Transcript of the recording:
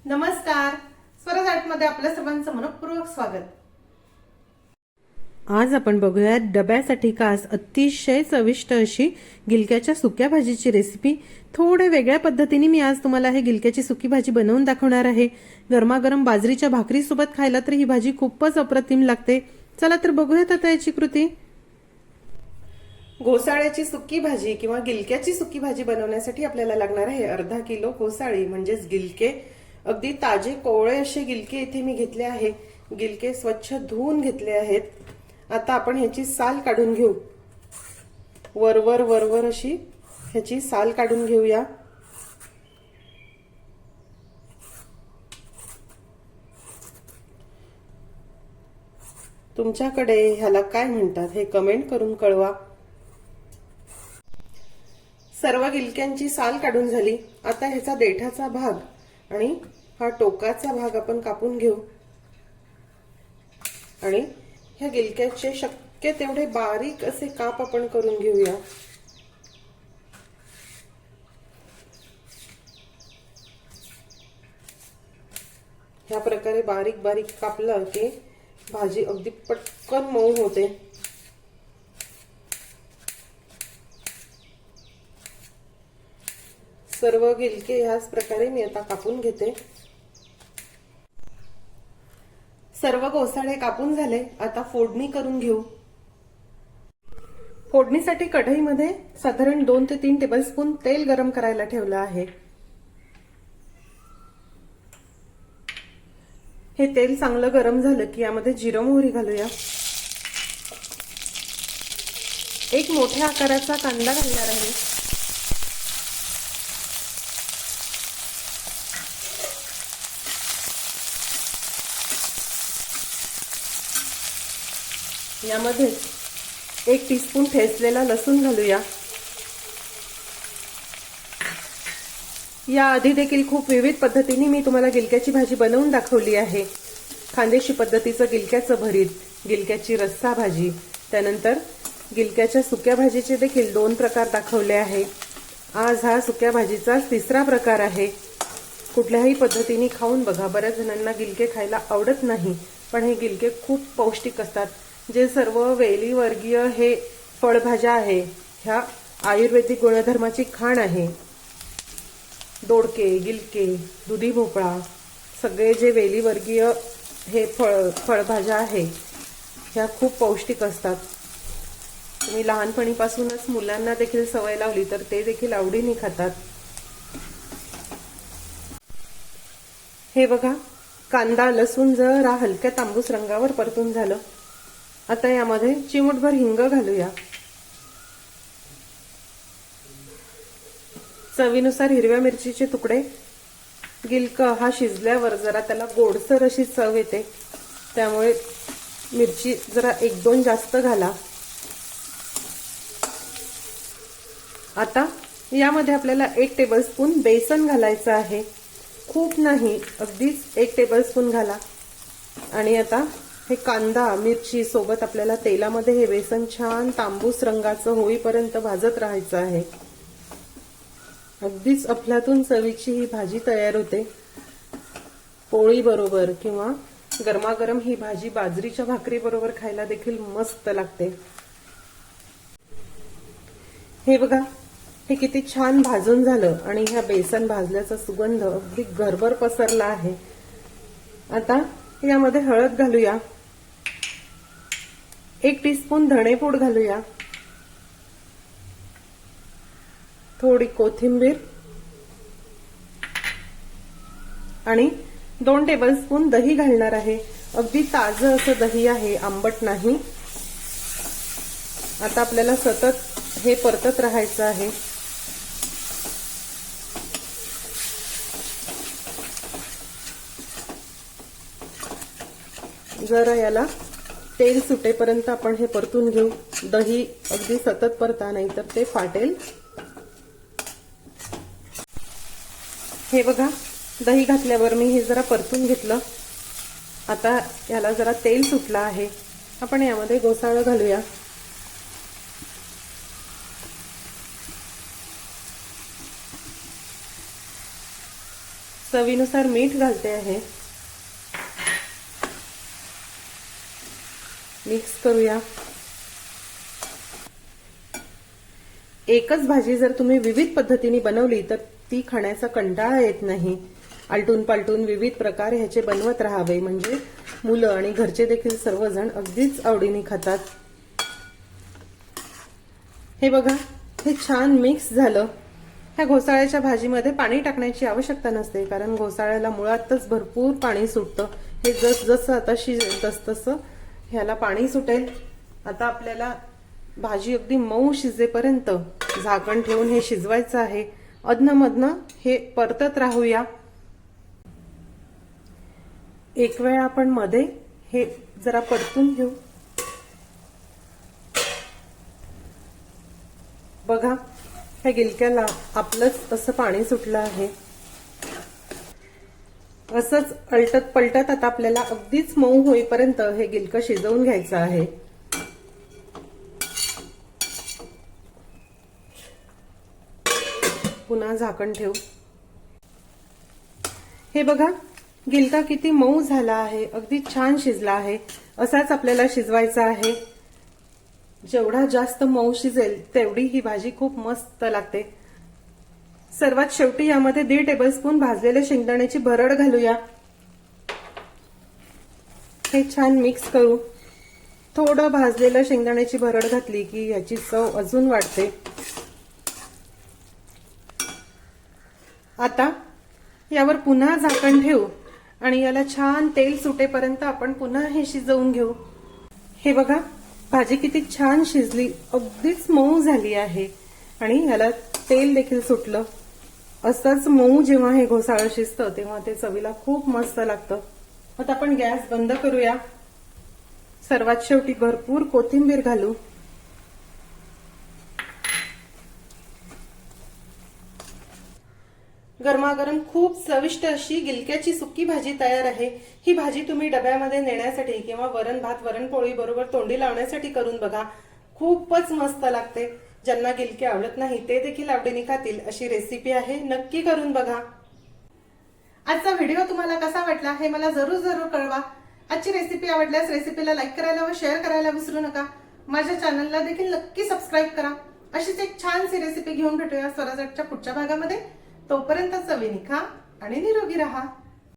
नमस्कार. स्वराज आर्टमध्ये आपल्या सर्वांचं मनपूर्वक स्वागत. आज आपण बघूयात डब्यासाठी खास अतिशय चविष्ट अशी गिलक्याच्या सुक्या भाजीची रेसिपी. थोड्या वेगळ्या पद्धतीने मी आज तुम्हाला हे गिलक्याची सुकी भाजी बनवून दाखवणार आहे. गरमागरम बाजरीच्या भाकरी सोबत खायला तर ही भाजी खूपच अप्रतिम लागते. चला तर बघूयात आता याची कृती. घोसाळ्याची सुकी भाजी किंवा गिलक्याची सुकी भाजी बनवण्यासाठी आपल्याला लागणार आहे अर्धा किलो घोसाळी म्हणजेच गिलके. अगदी ताजे कोवळे असे गिलके इथे मी घेतले आहे. गिलके स्वच्छ धुवून घेतले आहेत. आता आपण ह्याची साल काढून घेऊ. वरवर वरवर अशी ह्याची साल काढून घेऊया. तुमच्याकडे ह्याला काय म्हणतात हे कमेंट करून कळवा. सर्व गिलक्यांची साल काढून झाली. आता ह्याचा देठाचा भाग आणि हा टोकाचा भाग आपण कापून घेऊ आणि ह्या गिलक्याचे शक्य तेवढे बारीक असे काप आपण करून घेऊया. ह्या प्रकारे बारीक बारीक कापलं की भाजी अगदी पटकन मऊ होते. सर्व गिलके ह्याच प्रकारे मी आता कापून घेते. सर्व घोसाळे कापून झाले. आता फोडणी करून घेऊ. फोडणीसाठी कढईमध्ये साधारण 2 ते 3 टेबलस्पून तेल गरम करायला ठेवलं आहे. हे तेल चांगलं गरम झालं की यामध्ये जिरं मोहरी घालूया. एक मोठ्या आकाराचा कांदा घालणार आहे. यामध्ये 1 टीस्पून ठेचलेला लसूण घालूया. याआधी देखील खूप विविध पद्धतीने मी तुम्हाला गिलक्याची भाजी बनवून दाखवली आहे. खानदेशी पद्धतीचं गिलक्याचं भरीत, गिलक्याची रस्सा भाजी, त्यानंतर गिलक्याच्या सुक्या भाजीचे देखील 2 प्रकार दाखवले आहे. आज हा सुक्या भाजीचा 3रा प्रकार आहे. कुठल्याही पद्धतीने खाऊन बघा. बऱ्याच जणांना गिलके खायला आवडत नाही, पण हे गिलके खूप पौष्टिक असतात. जे सर्व वेली वर्गीय हे फळभाज्या आहे, ह्या आयुर्वेदिक गुणधर्माची खाण आहे. दोडके, गिलके, दुधी भोपळा, सगळे जे वेली वर्गीय हे फळभाज्या आहे ह्या खूप पौष्टिक असतात. तुम्ही लहानपणीपासूनच मुलांना देखील सवय लावली तर ते देखील आवडीने खातात. हे बघा, कांदा लसूण जरा हलक्या तांबूस रंगावर परतून झालं. आता यामध्ये चिमूटभर हिंग घालूया. चवीनुसार हिरव्या मिरचीचे तुकडे. गिलक हा शिजल्यावर जरा त्याला गोडसर अशी चव येते, त्यामुळे मिरची जरा 1-2 जास्त घाला. आता यामध्ये आपल्याला 1 टेबलस्पून बेसन घालायचं आहे. खूप नाही, अगदीच 1 टेबलस्पून घाला. आणि आता हे कांदा मिरची सोबत आपल्याला तेलामध्ये हे बेसन छान तांबूस रंगाचं होईपर्यंत भाजत राहायचं आहे. अगदीच अफलातून चवीची ही भाजी तयार होते. पोळी बरोबर किंवा गरमागरम ही भाजी बाजरीच्या भाकरी बरोबर खायला देखील मस्त लागते. हे बघा, हे किती छान भाजून झालं आणि ह्या बेसन भाजल्याचा सुगंध अगदी घरभर पसरला आहे. आता यामध्ये हळद घालूया. 1 टीस्पून धणेपूड घालूया. थोडी कोथिंबीर आणि 2 टेबलस्पून दही घालणार आहे. अगदी ताजं असं दही आहे, आंबट नाही. आता आपल्याला सतत हे परतत राहायचं आहे. जरा याला तेल सुटेपर्यंत आपण हे परतून घेऊ. दही अगदी सतत परता, नाही तर ते फाटेल. हे बघा, दही घातल्यावर मी हे जरा परतून घेतलं. आता याला जरा तेल सुटलं आहे. आपण यामध्ये घोसाळं घालूया. चवीनुसार मीठ घालते आहे. मिक्स करूया. एकच भाजी जर तुम्ही विविध पद्धतीने बनवली तर ती खाण्याचा कंटाळा येत नाही. आलटून पालटून विविध प्रकार ह्याचे बनवत राहावे, म्हणजे मुलं आणि घरचे देखील सर्वजण अगदीच आवडीने खातात. हे बघा, हे छान मिक्स झालं. ह्या घोसाळ्याच्या भाजीमध्ये पाणी टाकण्याची आवश्यकता नसते, कारण घोसाळ्याला मुळातच भरपूर पाणी सुटतं. हे जसं आता शिजेल तसं ह्याला पाणी सुटेल. आता आपल्याला भाजी अगदी मऊ शिजेपर्यंत झाकण ठेवून हे शिजवायचं आहे. अधनमधनं हे परतत राहूया. एक वेळा आपण मध्ये हे जरा परतून घेऊ. बघा, ह्या गिलक्याला आपलंच असं पाणी सुटलं आहे. असंच अलटत पलटत आता आपल्याला अगदीच मऊ होईपर्यंत हे गिलकं शिजवून घ्यायचं आहे. पुन्हा झाकण ठेवू. हे बघा, गिलका किती मऊ झाला आहे, अगदी छान शिजला आहे. असाच आपल्याला शिजवायचा आहे. जेवढा जास्त मऊ शिजेल तेवढी ही भाजी खूप मस्त लागते. सर्वात शेवटी यामध्ये 1.5 टेबलस्पून भाजलेले शेंगदाण्याची भरड घालूया. हे छान मिक्स करू. थोडं भाजलेलं शेंगदाण्याची भरड घातली की याची चव अजून वाढते. आता यावर पुन्हा झाकण ठेवू आणि याला छान तेल सुटेपर्यंत आपण पुन्हा हे शिजवून घेऊ. हे बघा, भाजी किती छान शिजली, अगदीच मऊ झाली आहे आणि याला तेल देखील सुटलं. असंच मऊ जेव्हा हे घोसाळं शिजतं तेव्हा ते चवीला खूप मस्त लागतं. आता आपण गॅस बंद करूया. सर्वात शेवटी भरपूर कोथिंबीर घालू. गरमागरम खूप चविष्ट अशी गिलक्याची सुकी भाजी तयार आहे. ही भाजी तुम्ही डब्यामध्ये नेण्यासाठी किंवा वरण भात वरणपोळी बरोबर तोंडी लावण्यासाठी करून बघा. खूपच मस्त लागते. ज्यांना गिलके आवडत नाही ते देखील आवडीने खातील अशी रेसिपी आहे. नक्की करून बघा. आजचा व्हिडिओ तुम्हाला कसा वाटला हे मला जरूर कळवा. आजची रेसिपी आवडल्यास रेसिपीला लाईक करायला व शेअर करायला विसरू नका. माझ्या चॅनलला देखील नक्की सबस्क्राईब करा. अशीच एक छानशी रेसिपी घेऊन भेटूया स्वराजच्या पुढच्या भागामध्ये. तोपर्यंत चवीने खा आणि निरोगी राहा.